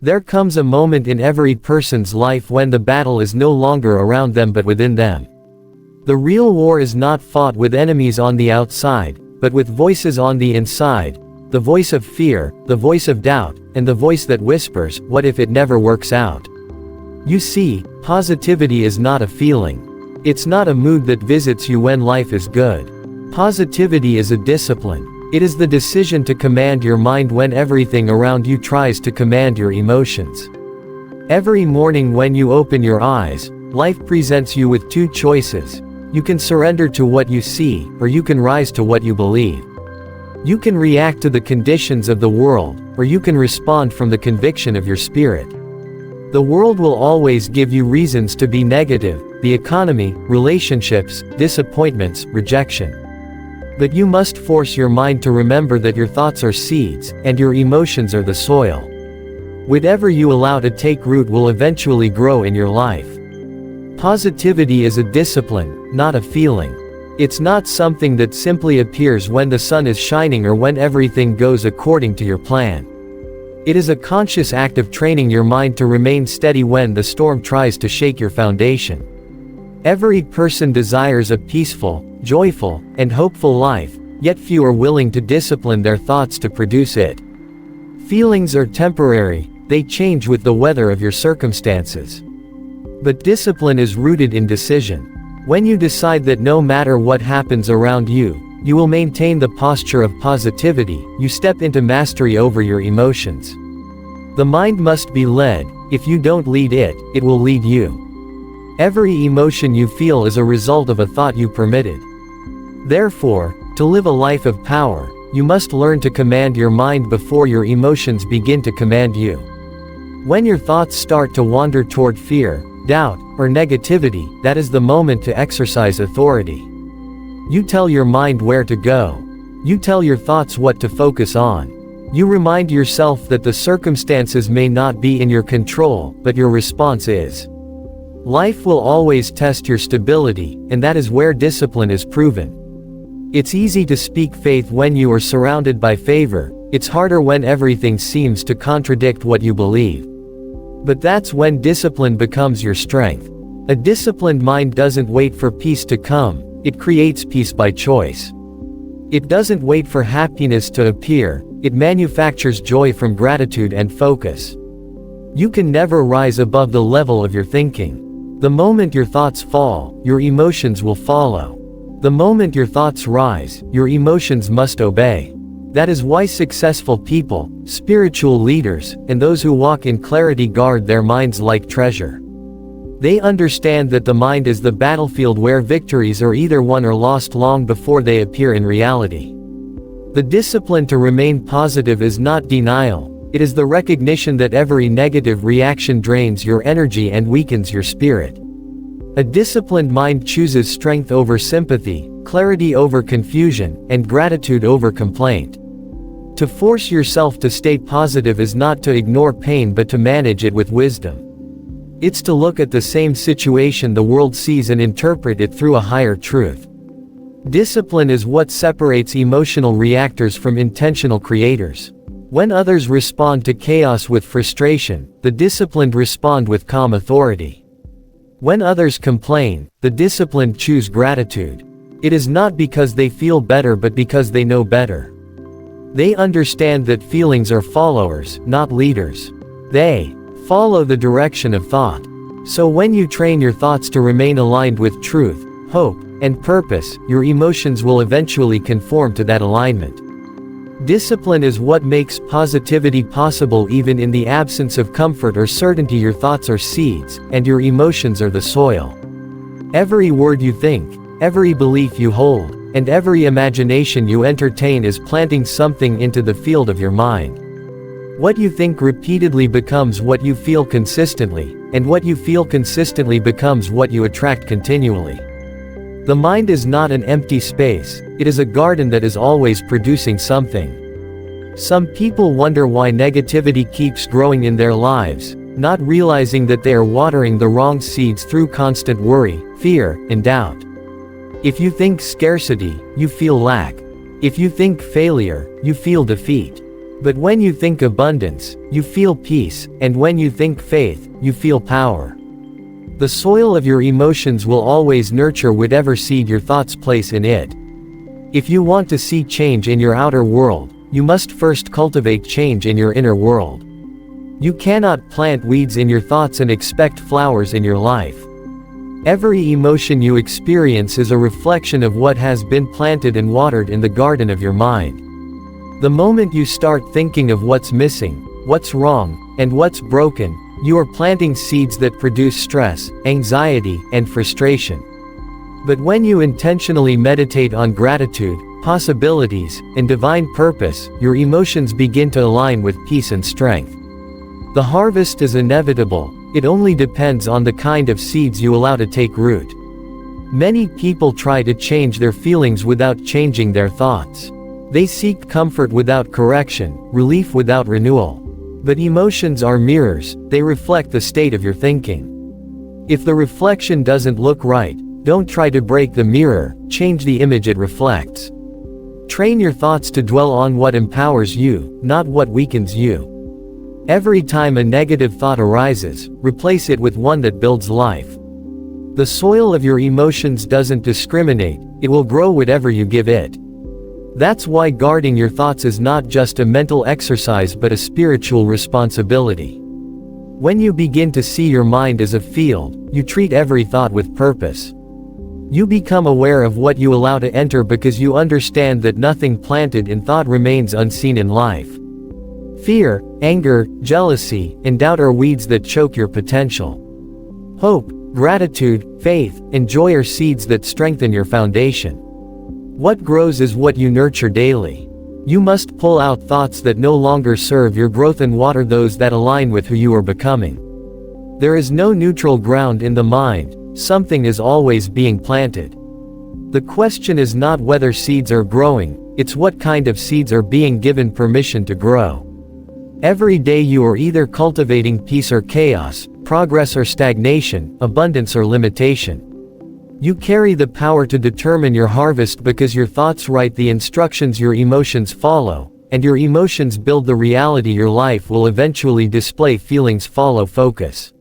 There comes a moment in every person's life when the battle is no longer around them but within them. The real war is not fought with enemies on the outside, but with voices on the inside. The voice of fear, the voice of doubt, and the voice that whispers, "What if it never works out?" You see, positivity is not a feeling. It's not a mood that visits you when life is good. Positivity is a discipline. It is the decision to command your mind when everything around you tries to command your emotions. Every morning when you open your eyes, life presents you with two choices. You can surrender to what you see, or you can rise to what you believe. You can react to the conditions of the world, or you can respond from the conviction of your spirit. The world will always give you reasons to be negative: the economy, relationships, disappointments, rejection. But you must force your mind to remember that your thoughts are seeds, and your emotions are the soil. Whatever you allow to take root will eventually grow in your life. Positivity is a discipline, not a feeling. It's not something that simply appears when the sun is shining or when everything goes according to your plan. It is a conscious act of training your mind to remain steady when the storm tries to shake your foundation. Every person desires a peaceful, joyful, and hopeful life, yet few are willing to discipline their thoughts to produce it. Feelings are temporary, they change with the weather of your circumstances. But discipline is rooted in decision. When you decide that no matter what happens around you, you will maintain the posture of positivity, you step into mastery over your emotions. The mind must be led. If you don't lead it, it will lead you. Every emotion you feel is a result of a thought you permitted. Therefore, to live a life of power, you must learn to command your mind before your emotions begin to command you. When your thoughts start to wander toward fear, doubt, or negativity, that is the moment to exercise authority. You tell your mind where to go. You tell your thoughts what to focus on. You remind yourself that the circumstances may not be in your control, but your response is. Life will always test your stability, and that is where discipline is proven. It's easy to speak faith when you are surrounded by favor. It's harder when everything seems to contradict what you believe. But that's when discipline becomes your strength. A disciplined mind doesn't wait for peace to come, it creates peace by choice. It doesn't wait for happiness to appear, it manufactures joy from gratitude and focus. You can never rise above the level of your thinking. The moment your thoughts fall, your emotions will follow. The moment your thoughts rise, your emotions must obey. That is why successful people, spiritual leaders, and those who walk in clarity guard their minds like treasure. They understand that the mind is the battlefield where victories are either won or lost long before they appear in reality. The discipline to remain positive is not denial, it is the recognition that every negative reaction drains your energy and weakens your spirit. A disciplined mind chooses strength over sympathy, clarity over confusion, and gratitude over complaint. To force yourself to stay positive is not to ignore pain but to manage it with wisdom. It's to look at the same situation the world sees and interpret it through a higher truth. Discipline is what separates emotional reactors from intentional creators. When others respond to chaos with frustration, the disciplined respond with calm authority. When others complain, the disciplined choose gratitude. It is not because they feel better but because they know better. They understand that feelings are followers, not leaders. They follow the direction of thought. So when you train your thoughts to remain aligned with truth, hope, and purpose, your emotions will eventually conform to that alignment. Discipline is what makes positivity possible even in the absence of comfort or certainty. Your thoughts are seeds, and your emotions are the soil. Every word you think, every belief you hold, and every imagination you entertain is planting something into the field of your mind. What you think repeatedly becomes what you feel consistently, and what you feel consistently becomes what you attract continually. The mind is not an empty space, it is a garden that is always producing something. Some people wonder why negativity keeps growing in their lives, not realizing that they are watering the wrong seeds through constant worry, fear, and doubt. If you think scarcity, you feel lack. If you think failure, you feel defeat. But when you think abundance, you feel peace, and when you think faith, you feel power. The soil of your emotions will always nurture whatever seed your thoughts place in it. If you want to see change in your outer world, you must first cultivate change in your inner world. You cannot plant weeds in your thoughts and expect flowers in your life. Every emotion you experience is a reflection of what has been planted and watered in the garden of your mind. The moment you start thinking of what's missing, what's wrong, and what's broken, you are planting seeds that produce stress, anxiety, and frustration. But when you intentionally meditate on gratitude, possibilities, and divine purpose, your emotions begin to align with peace and strength. The harvest is inevitable, it only depends on the kind of seeds you allow to take root. Many people try to change their feelings without changing their thoughts. They seek comfort without correction, relief without renewal. But emotions are mirrors, they reflect the state of your thinking. If the reflection doesn't look right, don't try to break the mirror, change the image it reflects. Train your thoughts to dwell on what empowers you, not what weakens you. Every time a negative thought arises, replace it with one that builds life. The soil of your emotions doesn't discriminate, it will grow whatever you give it. That's why guarding your thoughts is not just a mental exercise but a spiritual responsibility. When you begin to see your mind as a field, you treat every thought with purpose. You become aware of what you allow to enter because you understand that nothing planted in thought remains unseen in life. Fear, anger, jealousy, and doubt are weeds that choke your potential. Hope, gratitude, faith, and joy are seeds that strengthen your foundation. What grows is what you nurture daily. You must pull out thoughts that no longer serve your growth and water those that align with who you are becoming. There is no neutral ground in the mind, something is always being planted. The question is not whether seeds are growing, it's what kind of seeds are being given permission to grow. Every day you are either cultivating peace or chaos, progress or stagnation, abundance or limitation. You carry the power to determine your harvest because your thoughts write the instructions your emotions follow, and your emotions build the reality your life will eventually display. Feelings follow focus.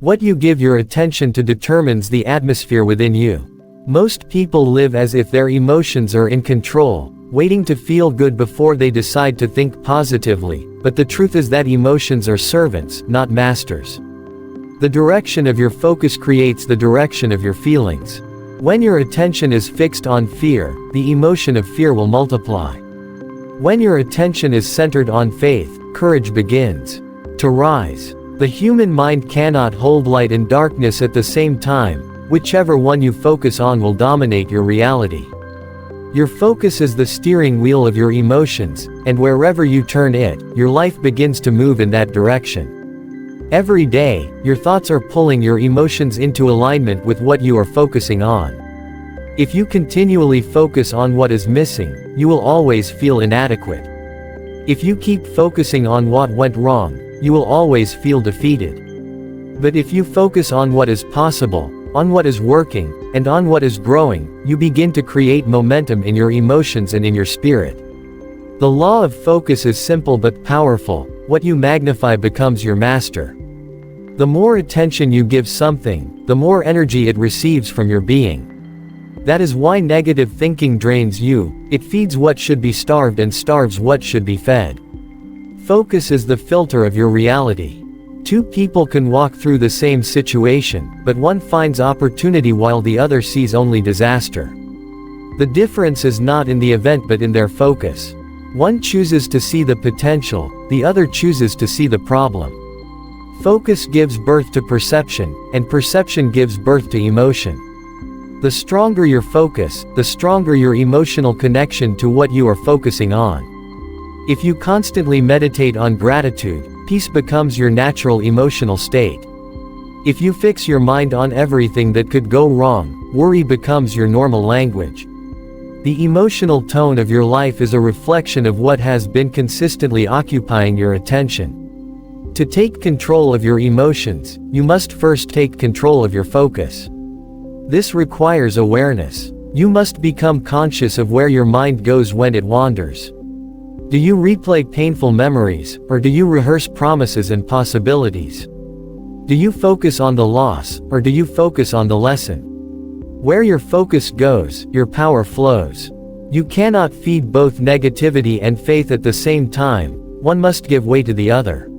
What you give your attention to determines the atmosphere within you. Most people live as if their emotions are in control, waiting to feel good before they decide to think positively, but the truth is that emotions are servants, not masters. The direction of your focus creates the direction of your feelings. When your attention is fixed on fear, the emotion of fear will multiply. When your attention is centered on faith, courage begins to rise. The human mind cannot hold light and darkness at the same time, whichever one you focus on will dominate your reality. Your focus is the steering wheel of your emotions, and wherever you turn it, your life begins to move in that direction. Every day, your thoughts are pulling your emotions into alignment with what you are focusing on. If you continually focus on what is missing, you will always feel inadequate. If you keep focusing on what went wrong, you will always feel defeated. But if you focus on what is possible, on what is working, and on what is growing, you begin to create momentum in your emotions and in your spirit. The law of focus is simple but powerful. What you magnify becomes your master. The more attention you give something, the more energy it receives from your being. That is why negative thinking drains you, it feeds what should be starved and starves what should be fed. Focus is the filter of your reality. Two people can walk through the same situation, but one finds opportunity while the other sees only disaster. The difference is not in the event but in their focus. One chooses to see the potential, the other chooses to see the problem. Focus gives birth to perception, and perception gives birth to emotion. The stronger your focus, the stronger your emotional connection to what you are focusing on. If you constantly meditate on gratitude, peace becomes your natural emotional state. If you fix your mind on everything that could go wrong, worry becomes your normal language. The emotional tone of your life is a reflection of what has been consistently occupying your attention. To take control of your emotions, you must first take control of your focus. This requires awareness. You must become conscious of where your mind goes when it wanders. Do you replay painful memories, or do you rehearse promises and possibilities? Do you focus on the loss, or do you focus on the lesson? Where your focus goes, your power flows. You cannot feed both negativity and faith at the same time, one must give way to the other.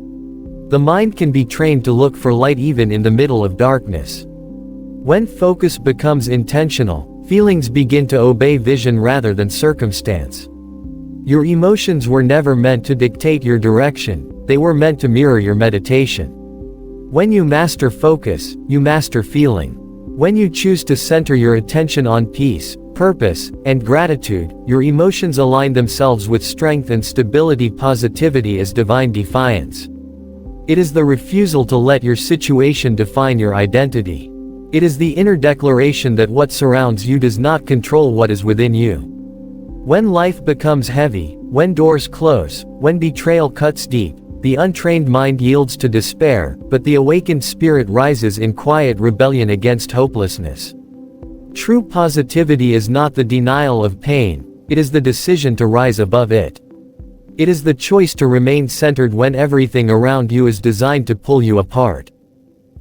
The mind can be trained to look for light even in the middle of darkness. When focus becomes intentional, feelings begin to obey vision rather than circumstance. Your emotions were never meant to dictate your direction, they were meant to mirror your meditation. When you master focus, you master feeling. When you choose to center your attention on peace, purpose, and gratitude, your emotions align themselves with strength and stability. Positivity is divine defiance. It is the refusal to let your situation define your identity. It is the inner declaration that what surrounds you does not control what is within you. When life becomes heavy, when doors close, when betrayal cuts deep, the untrained mind yields to despair, but the awakened spirit rises in quiet rebellion against hopelessness. True positivity is not the denial of pain, it is the decision to rise above it. It is the choice to remain centered when everything around you is designed to pull you apart.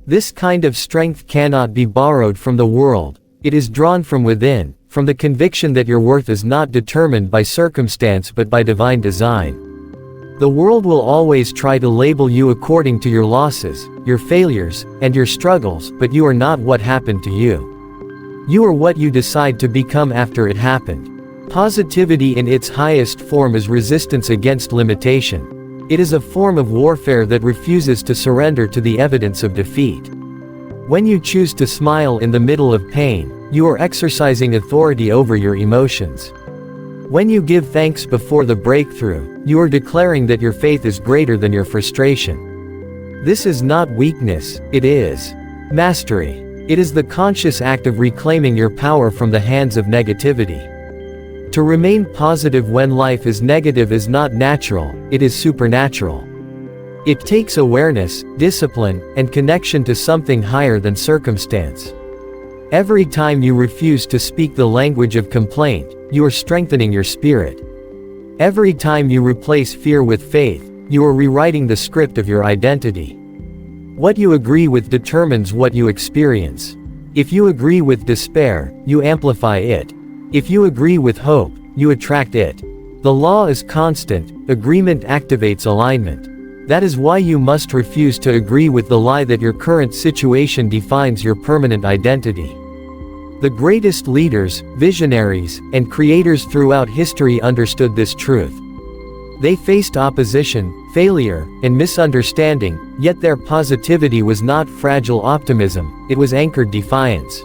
This kind of strength cannot be borrowed from the world, it is drawn from within, from the conviction that your worth is not determined by circumstance but by divine design. The world will always try to label you according to your losses, your failures, and your struggles, but you are not what happened to you. You are what you decide to become after it happened. Positivity in its highest form is resistance against limitation. It is a form of warfare that refuses to surrender to the evidence of defeat. When you choose to smile in the middle of pain, you are exercising authority over your emotions. When you give thanks before the breakthrough, you are declaring that your faith is greater than your frustration. This is not weakness, it is mastery. It is the conscious act of reclaiming your power from the hands of negativity. To remain positive when life is negative is not natural, it is supernatural. It takes awareness, discipline, and connection to something higher than circumstance. Every time you refuse to speak the language of complaint, you are strengthening your spirit. Every time you replace fear with faith, you are rewriting the script of your identity. What you agree with determines what you experience. If you agree with despair, you amplify it. If you agree with hope, you attract it. The law is constant, agreement activates alignment. That is why you must refuse to agree with the lie that your current situation defines your permanent identity. The greatest leaders, visionaries, and creators throughout history understood this truth. They faced opposition, failure, and misunderstanding, yet their positivity was not fragile optimism, it was anchored defiance.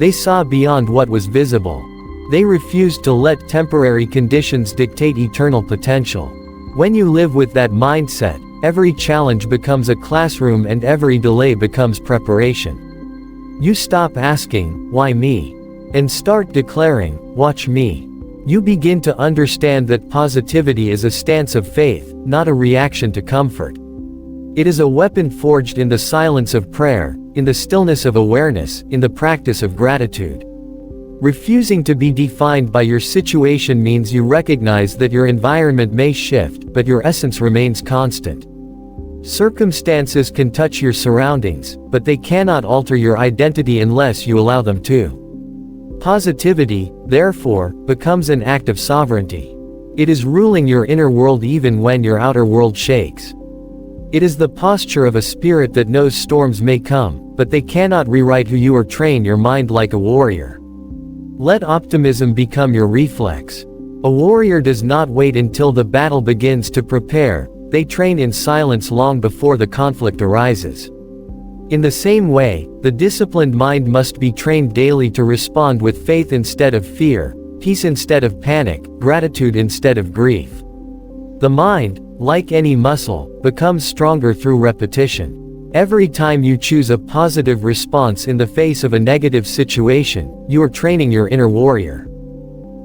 They saw beyond what was visible. They refused to let temporary conditions dictate eternal potential. When you live with that mindset, every challenge becomes a classroom and every delay becomes preparation. You stop asking, "Why me?" and start declaring, "Watch me." You begin to understand that positivity is a stance of faith, not a reaction to comfort. It is a weapon forged in the silence of prayer, in the stillness of awareness, in the practice of gratitude. Refusing to be defined by your situation means you recognize that your environment may shift, but your essence remains constant. Circumstances can touch your surroundings, but they cannot alter your identity unless you allow them to. Positivity, therefore, becomes an act of sovereignty. It is ruling your inner world even when your outer world shakes. It is the posture of a spirit that knows storms may come, but they cannot rewrite who you are. Train your mind like a warrior. Let optimism become your reflex. A warrior does not wait until the battle begins to prepare, they train in silence long before the conflict arises. In the same way, the disciplined mind must be trained daily to respond with faith instead of fear, peace instead of panic, gratitude instead of grief. The mind, like any muscle, becomes stronger through repetition. Every time you choose a positive response in the face of a negative situation, you are training your inner warrior.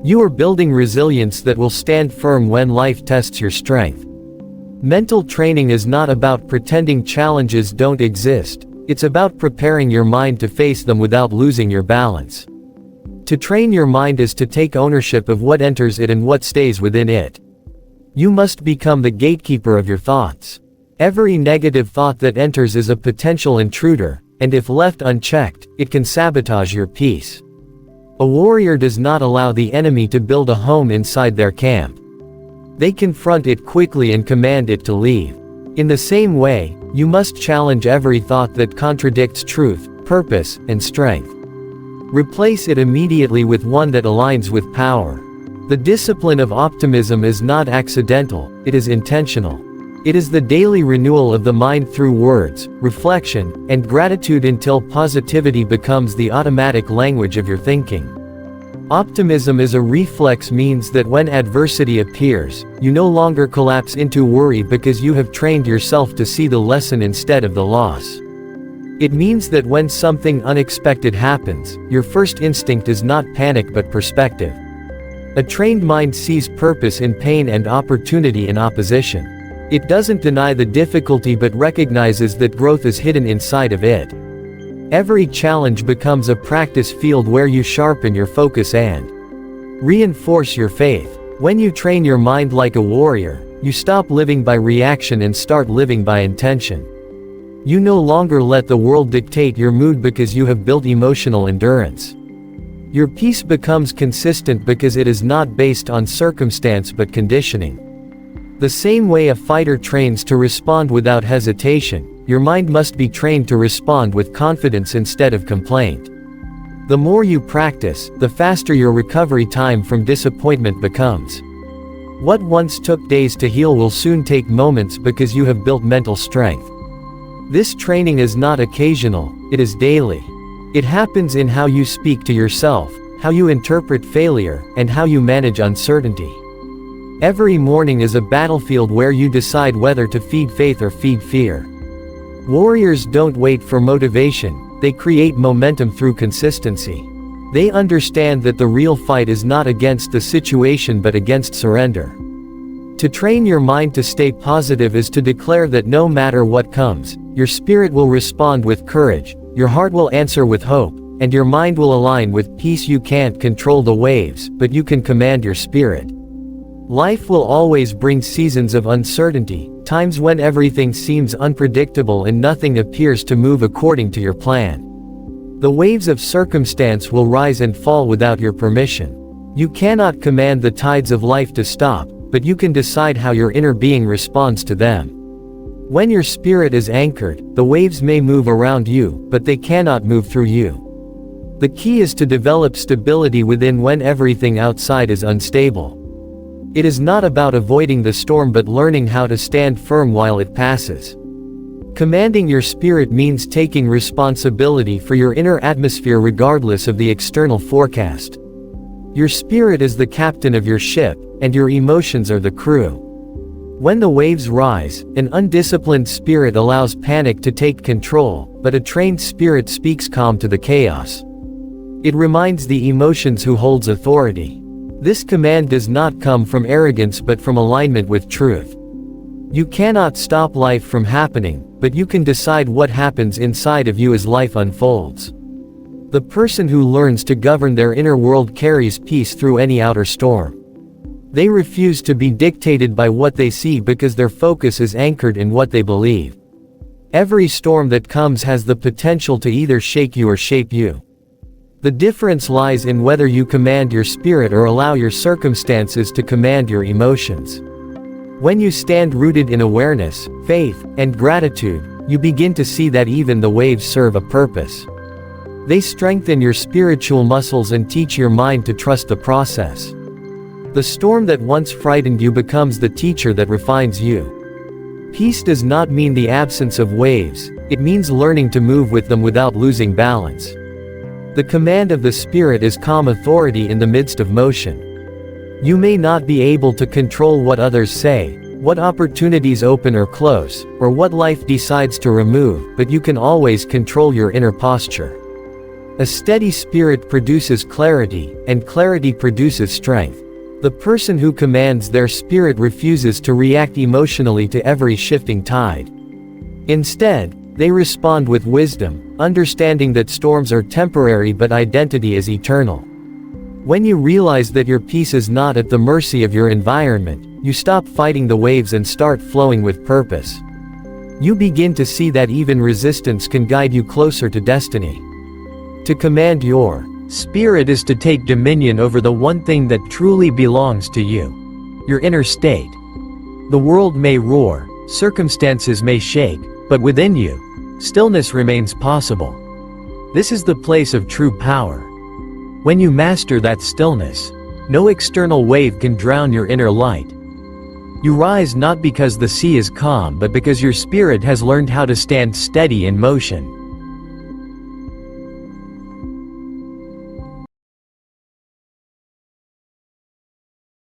You are building resilience that will stand firm when life tests your strength. Mental training is not about pretending challenges don't exist, it's about preparing your mind to face them without losing your balance. To train your mind is to take ownership of what enters it and what stays within it. You must become the gatekeeper of your thoughts. Every negative thought that enters is a potential intruder, and if left unchecked, it can sabotage your peace. A warrior does not allow the enemy to build a home inside their camp. They confront it quickly and command it to leave. In the same way, you must challenge every thought that contradicts truth, purpose, and strength. Replace it immediately with one that aligns with power. The discipline of optimism is not accidental, it is intentional. It is the daily renewal of the mind through words, reflection, and gratitude until positivity becomes the automatic language of your thinking. Optimism is a reflex means that when adversity appears, you no longer collapse into worry because you have trained yourself to see the lesson instead of the loss. It means that when something unexpected happens, your first instinct is not panic but perspective. A trained mind sees purpose in pain and opportunity in opposition. It doesn't deny the difficulty but recognizes that growth is hidden inside of it. Every challenge becomes a practice field where you sharpen your focus and reinforce your faith. When you train your mind like a warrior, you stop living by reaction and start living by intention. You no longer let the world dictate your mood because you have built emotional endurance. Your peace becomes consistent because it is not based on circumstance but conditioning. The same way a fighter trains to respond without hesitation, your mind must be trained to respond with confidence instead of complaint. The more you practice, the faster your recovery time from disappointment becomes. What once took days to heal will soon take moments because you have built mental strength. This training is not occasional, it is daily. It happens in how you speak to yourself, how you interpret failure, and how you manage uncertainty. Every morning is a battlefield where you decide whether to feed faith or feed fear. Warriors don't wait for motivation, they create momentum through consistency. They understand that the real fight is not against the situation but against surrender. To train your mind to stay positive is to declare that no matter what comes, your spirit will respond with courage, your heart will answer with hope, and your mind will align with peace. You can't control the waves, but you can command your spirit. Life will always bring seasons of uncertainty, times when everything seems unpredictable and nothing appears to move according to your plan. The waves of circumstance will rise and fall without your permission. You cannot command the tides of life to stop, but you can decide how your inner being responds to them. When your spirit is anchored, the waves may move around you, but they cannot move through you. The key is to develop stability within when everything outside is unstable. It is not about avoiding the storm but learning how to stand firm while it passes. Commanding your spirit means taking responsibility for your inner atmosphere regardless of the external forecast. Your spirit is the captain of your ship, and your emotions are the crew. When the waves rise, an undisciplined spirit allows panic to take control, but a trained spirit speaks calm to the chaos. It reminds the emotions who holds authority. This command does not come from arrogance but from alignment with truth. You cannot stop life from happening, but you can decide what happens inside of you as life unfolds. The person who learns to govern their inner world carries peace through any outer storm. They refuse to be dictated by what they see because their focus is anchored in what they believe. Every storm that comes has the potential to either shake you or shape you. The difference lies in whether you command your spirit or allow your circumstances to command your emotions. When you stand rooted in awareness, faith, and gratitude, you begin to see that even the waves serve a purpose. They strengthen your spiritual muscles and teach your mind to trust the process. The storm that once frightened you becomes the teacher that refines you. Peace does not mean the absence of waves, it means learning to move with them without losing balance. The command of the spirit is calm authority in the midst of motion. You may not be able to control what others say, what opportunities open or close, or what life decides to remove, but you can always control your inner posture. A steady spirit produces clarity, and clarity produces strength. The person who commands their spirit refuses to react emotionally to every shifting tide. Instead, they respond with wisdom, understanding that storms are temporary but identity is eternal. When you realize that your peace is not at the mercy of your environment, You stop fighting the waves and start flowing with purpose. You begin to see that even resistance can guide you closer to destiny. To command your spirit is to take dominion over the one thing that truly belongs to you. Your inner state. The world may roar, circumstances may shake, but within you, stillness remains possible. This is the place of true power. When you master that stillness, no external wave can drown your inner light. You rise not because the sea is calm but because your spirit has learned how to stand steady in motion.